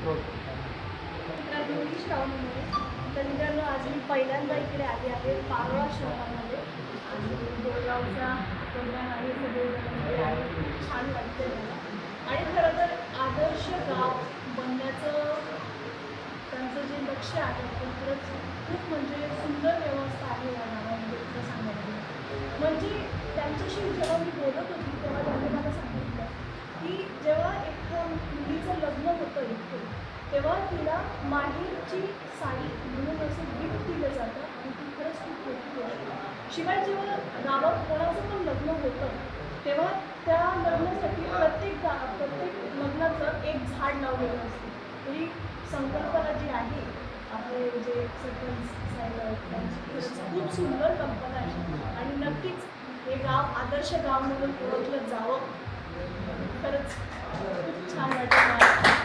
तर मित्रांनो आज मी पहिल्यांदा इकडे आले आहे पारोळा शहरामध्ये आणि बोरगावच्या दरम्यान आहे सगळे आहे. खूप छान वाटते मला आणि खरं तर आदर्श गाव बनण्याचं त्यांचं जे लक्ष आहे ते खरंच खूप म्हणजे सुंदर व्यवस्था आहे या गावामध्ये असं सांगायचं. म्हणजे त्यांच्याशी जेव्हा मी बोलत होती तेव्हा त्यांनी मला सांगितलं की जेव्हा एका मुलीचं लग्न होतं इथे तेव्हा तिला माहेरची साडी म्हणून असं गिफ्ट दिलं जातं आणि ती खरंच खूप मोठी गोष्ट आहे. शिवाय जेव्हा गावात कोणाचं पण लग्न होतं तेव्हा त्या लग्नासाठी प्रत्येक लग्नाचं एक झाड लावलेलं असतं. ही संकल्पना जी आहे आपले जे सरपंच साहेब आहेत त्यांची खरंच खूप सुंदर कल्पना आहे आणि नक्कीच हे गाव आदर्श गाव म्हणून ओळखलं जावं. खरंच खूप छान वाटतं मला.